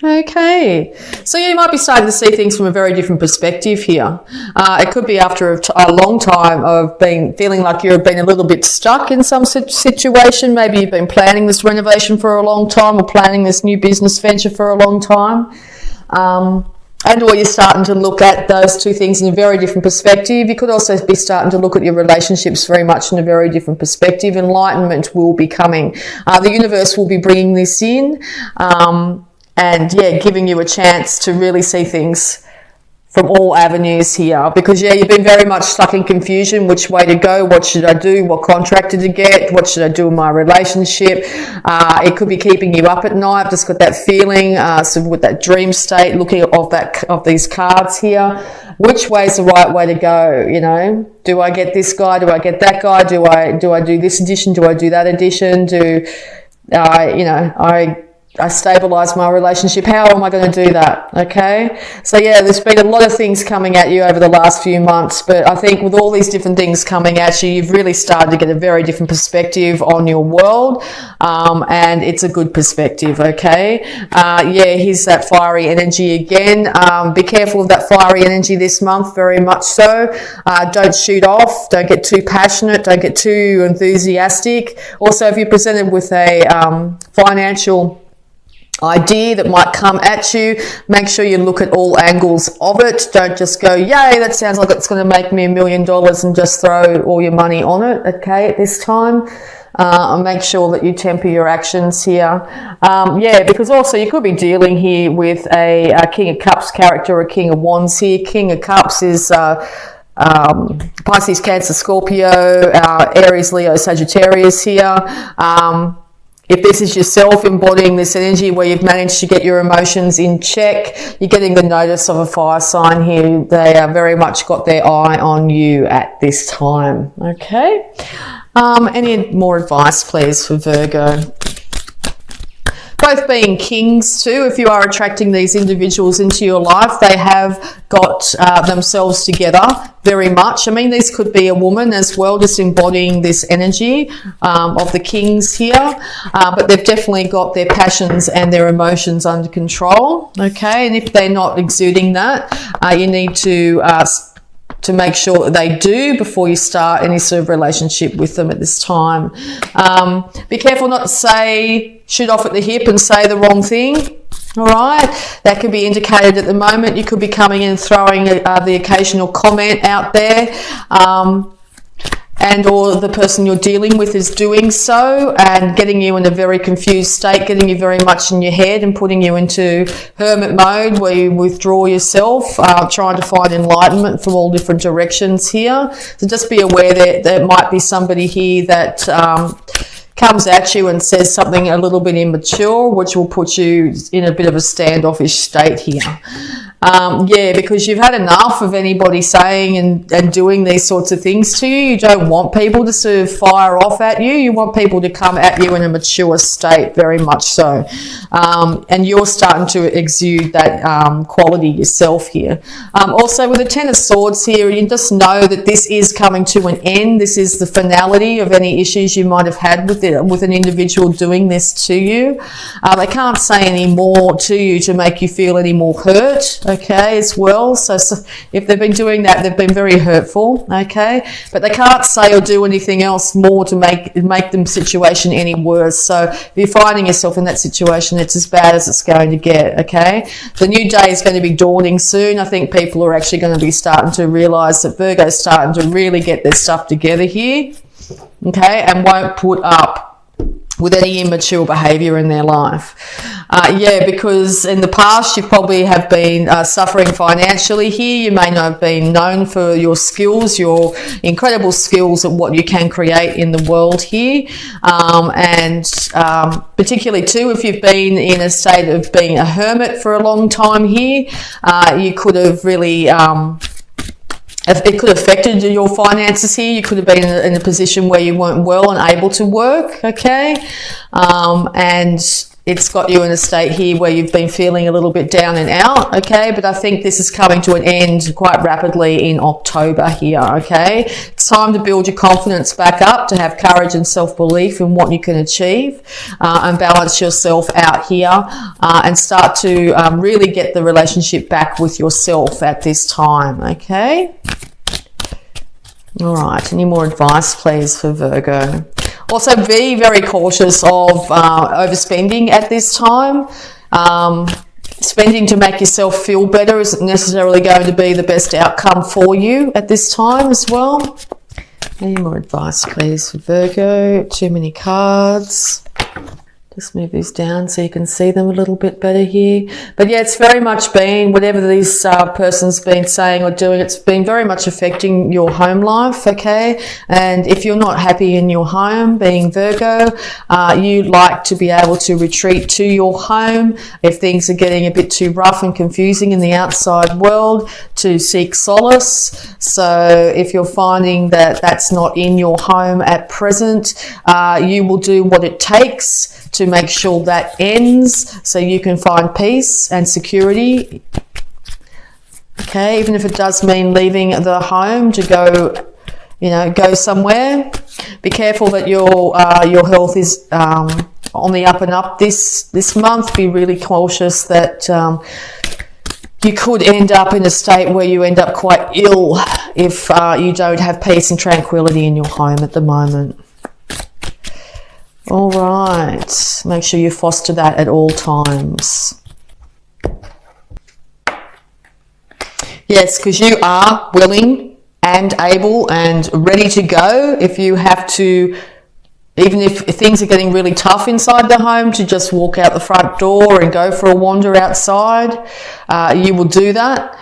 Okay, so you might be starting to see things from a very different perspective here. It could be after a long time of feeling like you've been a little bit stuck in some situation. Maybe you've been planning this renovation for a long time, or planning this new business venture for a long time. And/or you're starting to look at those two things in a very different perspective. You could also be starting to look at your relationships very much in a very different perspective. Enlightenment will be coming. The universe will be bringing this in. And yeah, giving you a chance to really see things from all avenues here, because yeah, you've been very much stuck in confusion. Which way to go? What should I do? What contractor to get? What should I do in my relationship? It could be keeping you up at night. I've just got that feeling, so with that dream state, looking of these cards here. Which way is the right way to go? You know, do I get this guy? Do I get that guy? Do I do this addition? Do I do that addition? I stabilise my relationship. How am I going to do that? Okay. So yeah, there's been a lot of things coming at you over the last few months, but I think with all these different things coming at you, you've really started to get a very different perspective on your world. And it's a good perspective. Okay. Yeah, here's that fiery energy again. Be careful of that fiery energy this month, very much so. Don't shoot off. Don't get too passionate. Don't get too enthusiastic. Also, if you're presented with a financial idea that might come at you, make sure you look at all angles of it. Don't just go, yay, that sounds like it's going to make me $1 million, and just throw all your money on it, okay, at this time. And make sure that you temper your actions here. Yeah, because also you could be dealing here with a King of Cups character or a King of Wands here. King of Cups is Pisces, Cancer, Scorpio, Aries, Leo, Sagittarius here. If this is yourself embodying this energy where you've managed to get your emotions in check, you're getting the notice of a fire sign here. They are very much got their eye on you at this time. Okay. Any more advice, please, for Virgo? Both being kings too, if you are attracting these individuals into your life, they have got themselves together very much. I mean, this could be a woman as well, just embodying this energy of the kings here, but they've definitely got their passions and their emotions under control, okay? And if they're not exuding that, you need to make sure that they do before you start any sort of relationship with them at this time. Be careful not to shoot off at the hip and say the wrong thing. All right, that could be indicated at the moment. You could be coming in and throwing the occasional comment out there, and or the person you're dealing with is doing so and getting you in a very confused state, getting you very much in your head and putting you into hermit mode where you withdraw yourself, trying to find enlightenment from all different directions here. So just be aware that there might be somebody here that comes at you and says something a little bit immature, which will put you in a bit of a standoffish state here. Yeah, because you've had enough of anybody saying and doing these sorts of things to you. You don't want people to sort of fire off at you. You want people to come at you in a mature state, very much so. And you're starting to exude that quality yourself here. Also, with the Ten of Swords here, you just know that this is coming to an end. This is the finality of any issues you might have had with an individual doing this to you. They can't say any more to you to make you feel any more hurt, okay, as well. So if they've been doing that, they've been very hurtful, okay, but they can't say or do anything else more to make the situation any worse. So if you're finding yourself in that situation, it's as bad as it's going to get, okay. The new day is going to be dawning soon. I think people are actually going to be starting to realise that Virgo's starting to really get their stuff together here, okay, and won't put up with any immature behaviour in their life. Yeah, because in the past you probably have been suffering financially here. You may not have been known for your skills, your incredible skills at what you can create in the world here. And particularly too, if you've been in a state of being a hermit for a long time here, you could have really... it could have affected your finances here. You could have been in a position where you weren't well and able to work, okay? And it's got you in a state here where you've been feeling a little bit down and out, okay? But I think this is coming to an end quite rapidly in October here, okay? It's time to build your confidence back up, to have courage and self-belief in what you can achieve, and balance yourself out here, and start to really get the relationship back with yourself at this time, okay? All right, any more advice, please, for Virgo? Also, be very cautious of overspending at this time. Spending to make yourself feel better isn't necessarily going to be the best outcome for you at this time as well. Any more advice, please, for Virgo? Too many cards. Just move these down so you can see them a little bit better here. But yeah, it's very much been, whatever this person's been saying or doing, it's been very much affecting your home life, okay? And if you're not happy in your home, being Virgo, you'd like to be able to retreat to your home if things are getting a bit too rough and confusing in the outside world, to seek solace. So if you're finding that that's not in your home at present, you will do what it takes to make sure that ends, so you can find peace and security. Okay, even if it does mean leaving the home to go, go somewhere. Be careful that your health is on the up and up this month. Be really cautious that you could end up in a state where you end up quite ill if you don't have peace and tranquility in your home at the moment. All right, make sure you foster that at all times. Yes, because you are willing and able and ready to go if you have to, even if things are getting really tough inside the home, to just walk out the front door and go for a wander outside. You will do that.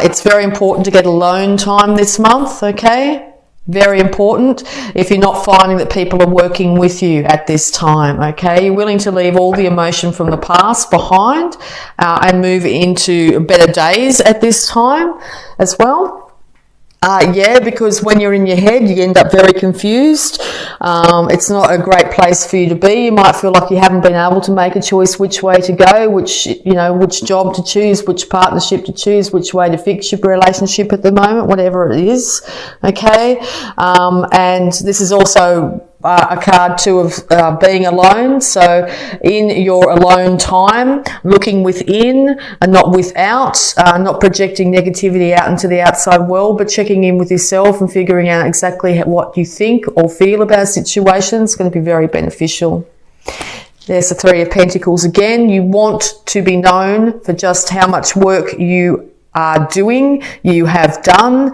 It's very important to get alone time this month, okay? Very important if you're not finding that people are working with you at this time, okay? You're willing to leave all the emotion from the past behind and move into better days at this time as well. Yeah, because when you're in your head, you end up very confused. It's not a great place for you to be. You might feel like you haven't been able to make a choice which way to go, which job to choose, which partnership to choose, which way to fix your relationship at the moment, whatever it is, okay? And this is also a card too of being alone. So in your alone time, looking within and not without, not projecting negativity out into the outside world, but checking in with yourself and figuring out exactly what you think or feel about a situation is going to be very beneficial. There's the Three of Pentacles again. You want to be known for just how much work you are doing, you have done,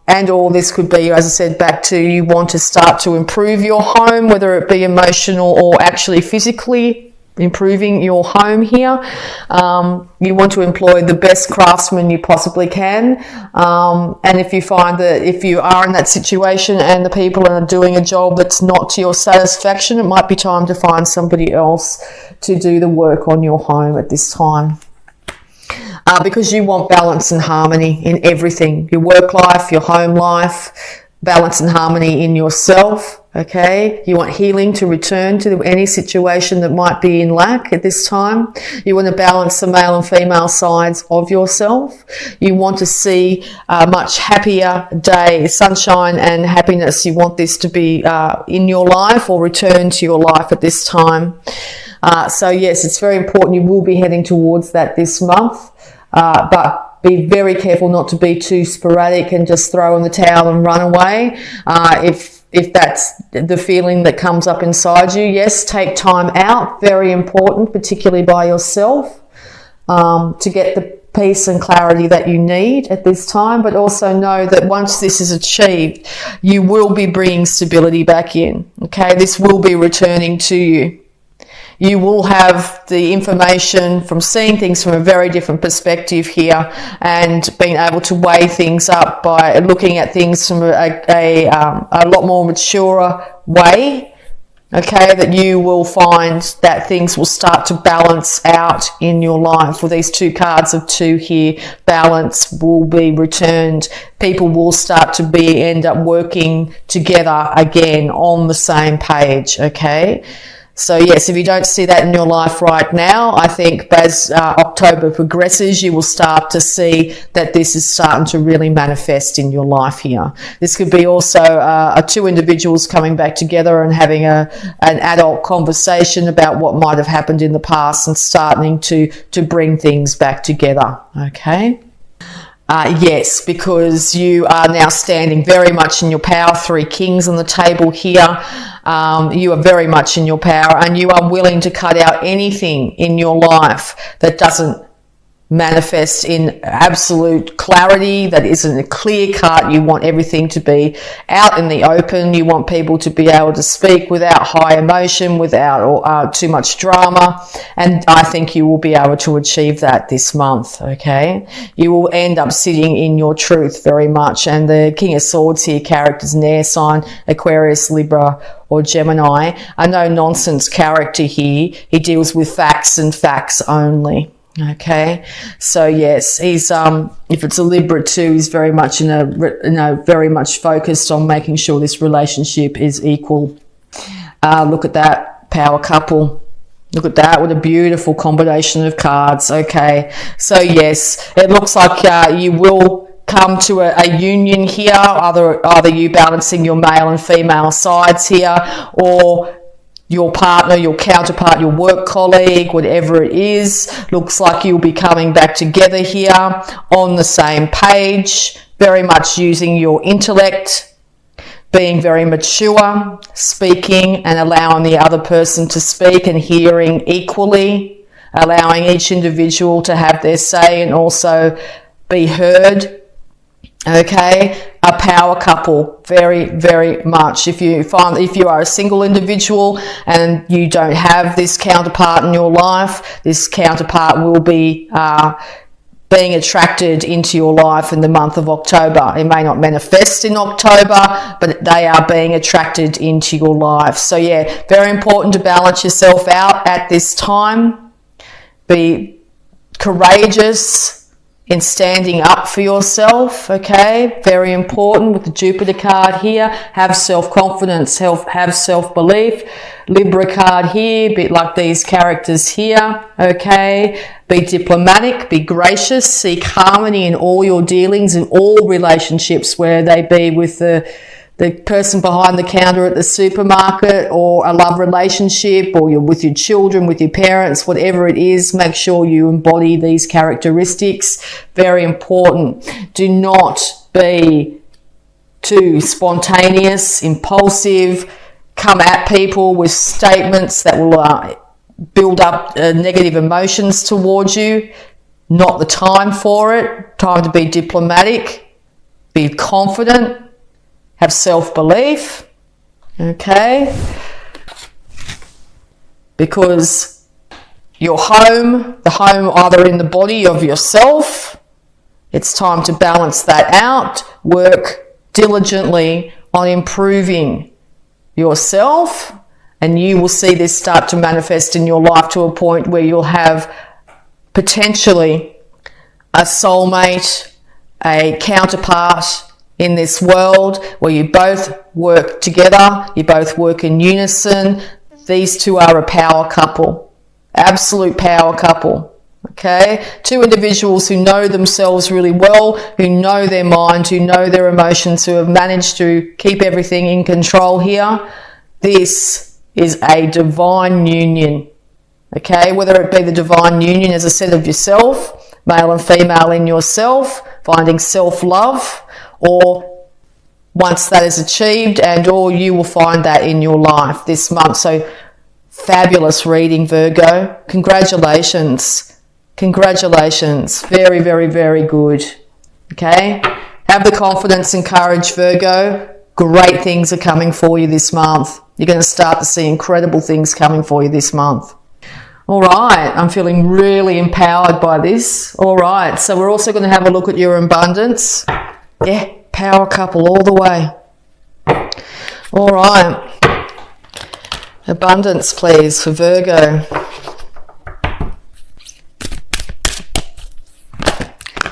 and all this could be, as I said, back to you want to start to improve your home, whether it be emotional or actually physically improving your home here. You want to employ the best craftsmen you possibly can. And if you find that if you are in that situation and the people are doing a job that's not to your satisfaction, it might be time to find somebody else to do the work on your home at this time. Because you want balance and harmony in everything, your work life, your home life, balance and harmony in yourself, okay? You want healing to return to any situation that might be in lack at this time. You want to balance the male and female sides of yourself. You want to see a much happier day, sunshine and happiness. You want this to be in your life or return to your life at this time. So yes, it's very important. You will be heading towards that this month. But be very careful not to be too sporadic and just throw in the towel and run away. If that's the feeling that comes up inside you, yes, take time out. Very important, particularly by yourself, to get the peace and clarity that you need at this time. But also know that once this is achieved, you will be bringing stability back in. Okay, this will be returning to you. You will have the information from seeing things from a very different perspective here and being able to weigh things up by looking at things from a lot more mature way, okay, that you will find that things will start to balance out in your life. With these two cards of two here, balance will be returned. People will start to end up working together again on the same page, okay? So yes, if you don't see that in your life right now, I think as October progresses, you will start to see that this is starting to really manifest in your life here. This could be also two individuals coming back together and having an adult conversation about what might have happened in the past and starting to bring things back together. Okay. Yes, because you are now standing very much in your power. 3 kings on the table here. You are very much in your power, and you are willing to cut out anything in your life that doesn't manifest in absolute clarity, that isn't a clear cut. You want everything to be out in the open. You want people to be able to speak without high emotion, without too much drama, and I think you will be able to achieve that this month. Okay, you will end up sitting in your truth very much, and the King of Swords here, characters in air sign, Aquarius, Libra or Gemini, a no nonsense character here. He deals with facts and facts only. Okay, so yes, he's if it's a Libra too, he's very much very much focused on making sure this relationship is equal. Look at that power couple. Look at that, what a beautiful combination of cards. Okay, so yes, it looks like you will come to a union here, either you balancing your male and female sides here, or your partner, your counterpart, your work colleague, whatever it is. Looks like you'll be coming back together here on the same page, very much using your intellect, being very mature, speaking and allowing the other person to speak and hearing equally, allowing each individual to have their say and also be heard. Okay, a power couple, very, very much. If you are a single individual and you don't have this counterpart in your life, this counterpart will be being attracted into your life in the month of October. It may not manifest in October, but they are being attracted into your life. So yeah, very important to balance yourself out at this time. Be courageous in standing up for yourself, okay? Very important with the Jupiter card here. Have self-confidence, have self-belief. Libra card here, a bit like these characters here, okay? Be diplomatic, be gracious, seek harmony in all your dealings, in all relationships, where they be with the person behind the counter at the supermarket, or a love relationship, or you're with your children, with your parents, whatever it is. Make sure you embody these characteristics. Very important. Do not be too spontaneous, impulsive, come at people with statements that will build up negative emotions towards you. Not the time for it. Time to be diplomatic, be confident, have self-belief, okay? Because your home, the home either in the body of yourself, it's time to balance that out. Work diligently on improving yourself, and you will see this start to manifest in your life to a point where you'll have potentially a soulmate, a counterpart in this world where you both work together, you both work in unison. These two are a power couple, absolute power couple. Okay, 2 individuals who know themselves really well, who know their mind, who know their emotions, who have managed to keep everything in control here. This is a divine union. Okay, whether it be the divine union, as I said, of yourself, male and female in yourself, finding self-love, or once that is achieved, and or you will find that in your life this month. So fabulous reading, Virgo. Congratulations. Congratulations. Very, very, very good. Okay? Have the confidence and courage, Virgo. Great things are coming for you this month. You're going to start to see incredible things coming for you this month. All right, I'm feeling really empowered by this. All right, so we're also going to have a look at your abundance. Yeah, power couple all the way. All right. Abundance, please, for Virgo.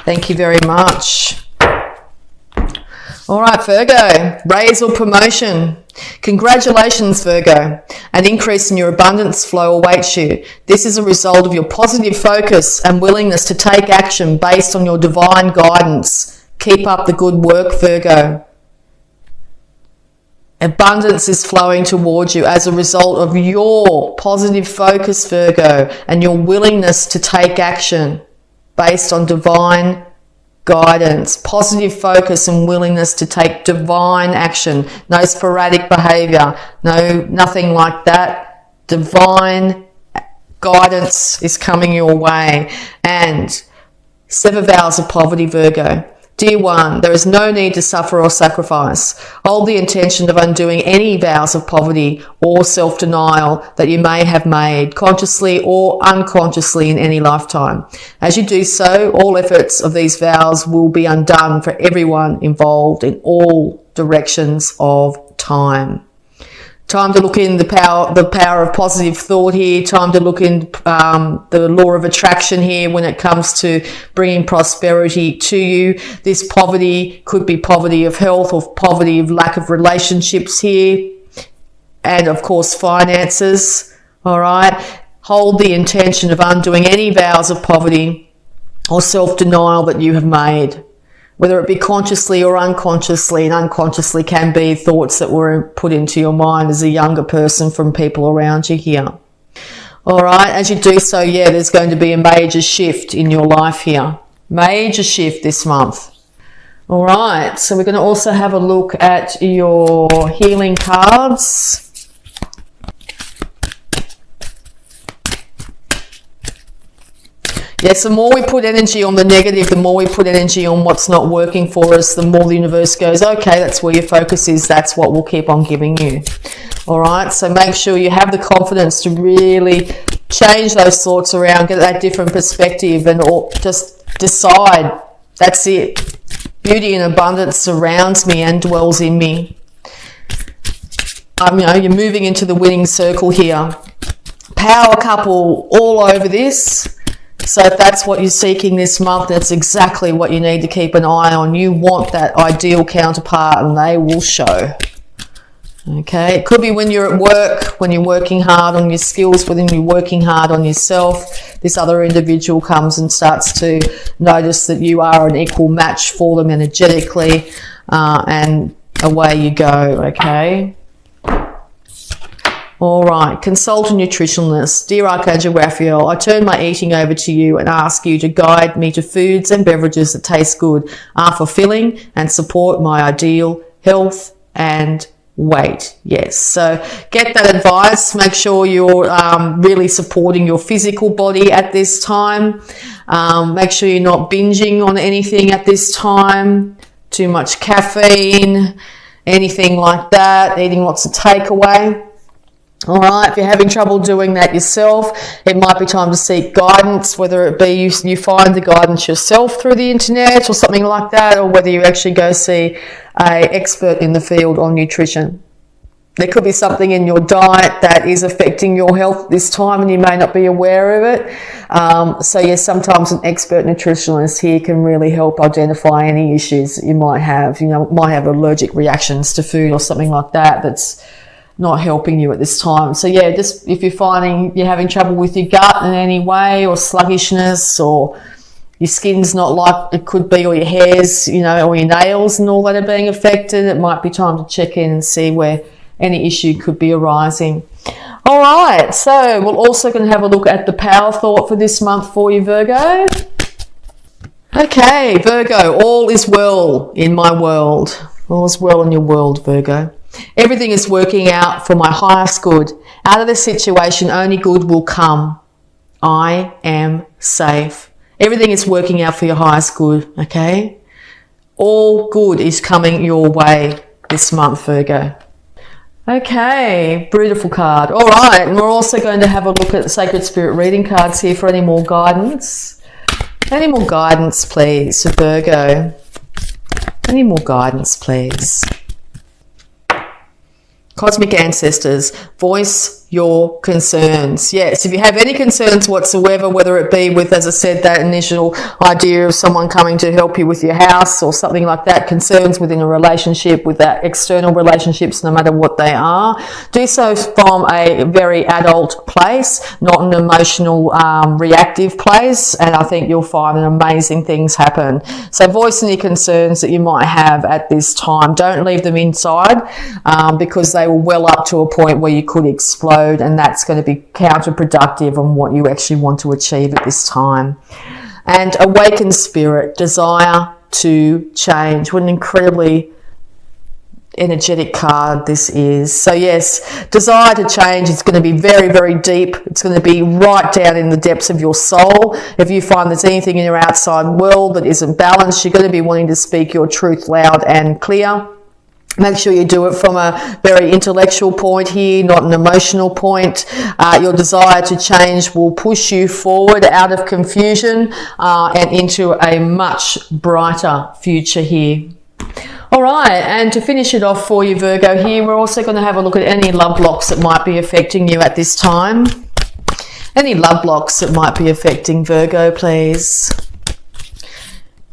Thank you very much. All right, Virgo, raise or promotion. Congratulations, Virgo. An increase in your abundance flow awaits you. This is a result of your positive focus and willingness to take action based on your divine guidance. Keep up the good work, Virgo. Abundance is flowing towards you as a result of your positive focus, Virgo, and your willingness to take action based on divine guidance. Positive focus and willingness to take divine action. No sporadic behavior. Nothing like that. Divine guidance is coming your way. And 7 vows of poverty, Virgo. Dear one, there is no need to suffer or sacrifice. Hold the intention of undoing any vows of poverty or self-denial that you may have made, consciously or unconsciously in any lifetime. As you do so, all efforts of these vows will be undone for everyone involved in all directions of time. Time to look in the power of positive thought here. Time to look in the law of attraction here when it comes to bringing prosperity to you. This poverty could be poverty of health or poverty of lack of relationships here. And of course, finances. All right. Hold the intention of undoing any vows of poverty or self-denial that you have made, whether it be consciously or unconsciously, and unconsciously can be thoughts that were put into your mind as a younger person from people around you here. All right, as you do so, yeah, there's going to be a major shift in your life here. Major shift this month. All right, so we're going to also have a look at your healing cards. Yes, the more we put energy on the negative, the more we put energy on what's not working for us, the more the universe goes, okay, that's where your focus is. That's what we'll keep on giving you. All right, so make sure you have the confidence to really change those thoughts around, get that different perspective, and just decide, that's it. Beauty and abundance surrounds me and dwells in me. You're moving into the winning circle here. Power couple all over this. So if that's what you're seeking this month, that's exactly what you need to keep an eye on. You want that ideal counterpart, and they will show. Okay, it could be when you're at work, when you're working hard on your skills, when you're working hard on yourself. This other individual comes and starts to notice that you are an equal match for them energetically, and away you go, okay? All right, consult a nutritionalist. Dear Archangel Raphael, I turn my eating over to you and ask you to guide me to foods and beverages that taste good, are fulfilling, and support my ideal health and weight. Yes, so get that advice. Make sure you're really supporting your physical body at this time. Make sure you're not binging on anything at this time. Too much caffeine, anything like that. Eating lots of takeaway. All right, if you're having trouble doing that yourself, it might be time to seek guidance, whether it be you find the guidance yourself through the internet or something like that, or whether you actually go see an expert in the field on nutrition. There could be something in your diet that is affecting your health this time and you may not be aware of it. So yes, sometimes an expert nutritionalist here can really help identify any issues that you might have. Might have allergic reactions to food or something like that that's not helping you at this time. So yeah, just if you're finding you're having trouble with your gut in any way, or sluggishness, or your skin's not like it could be, or your hairs, or your nails and all that are being affected, it might be time to check in and see where any issue could be arising. All right, so we're also going to have a look at the power thought for this month for you, Virgo. Okay, Virgo, all is well in my world. All is well in your world, Virgo. Everything is working out for my highest good. Out of this situation, only good will come. I am safe. Everything is working out for your highest good, okay? All good is coming your way this month, Virgo. Okay, beautiful card. All right, and we're also going to have a look at the Sacred Spirit reading cards here for any more guidance. Any more guidance, please, for Virgo. Any more guidance, please. Cosmic ancestors, voice your concerns. Yes, if you have any concerns whatsoever, whether it be with, as I said, that initial idea of someone coming to help you with your house or something like that, concerns within a relationship, with that external relationships, no matter what they are, do so from a very adult place, not an emotional, reactive place, and I think you'll find amazing things happen. So voice any concerns that you might have at this time. Don't leave them inside, because they will well up to a point where you could explode, and that's going to be counterproductive on what you actually want to achieve at this time. And awakened spirit, desire to change. What an incredibly energetic card this is. So yes, desire to change is going to be very, very deep. It's going to be right down in the depths of your soul. If you find there's anything in your outside world that isn't balanced, you're going to be wanting to speak your truth loud and clear. Make sure you do it from a very intellectual point here, not an emotional point. Your desire to change will push you forward out of confusion and into a much brighter future here. All right, and to finish it off for you, Virgo, here, we're also going to have a look at any love blocks that might be affecting you at this time. Any love blocks that might be affecting Virgo, please.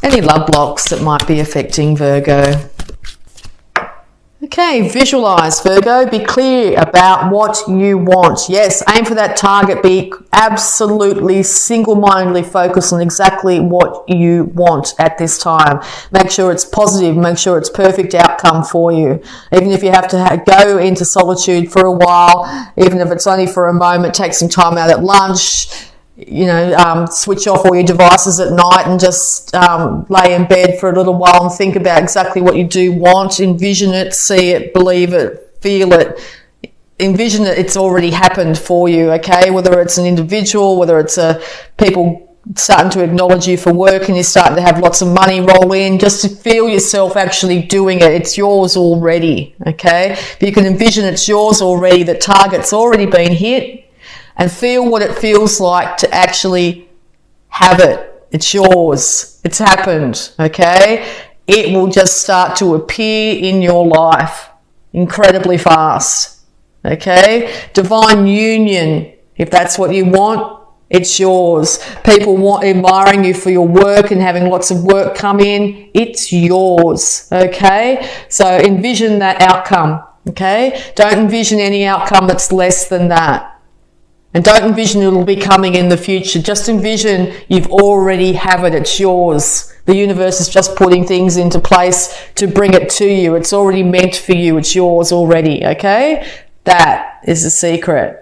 Any love blocks that might be affecting Virgo. Okay, visualize, Virgo. Be clear about what you want. Yes, aim for that target. Be absolutely single-mindedly focused on exactly what you want at this time. Make sure it's positive. Make sure it's perfect outcome for you. Even if you have to go into solitude for a while, even if it's only for a moment, take some time out at lunch, switch off all your devices at night and just lay in bed for a little while and think about exactly what you do want. Envision it, see it, believe it, feel it. Envision that it's already happened for you, okay? Whether it's an individual, whether it's people starting to acknowledge you for work and you're starting to have lots of money roll in, just to feel yourself actually doing it. It's yours already, okay? If you can envision it's yours already, the target's already been hit, and feel what it feels like to actually have it. It's yours. It's happened, okay? It will just start to appear in your life incredibly fast, okay? Divine union, if that's what you want, it's yours. People admiring you for your work and having lots of work come in, it's yours, okay? So envision that outcome, okay? Don't envision any outcome that's less than that. And don't envision it'll be coming in the future. Just envision you've already have it. It's yours. The universe is just putting things into place to bring it to you. It's already meant for you. It's yours already, okay? That is the secret.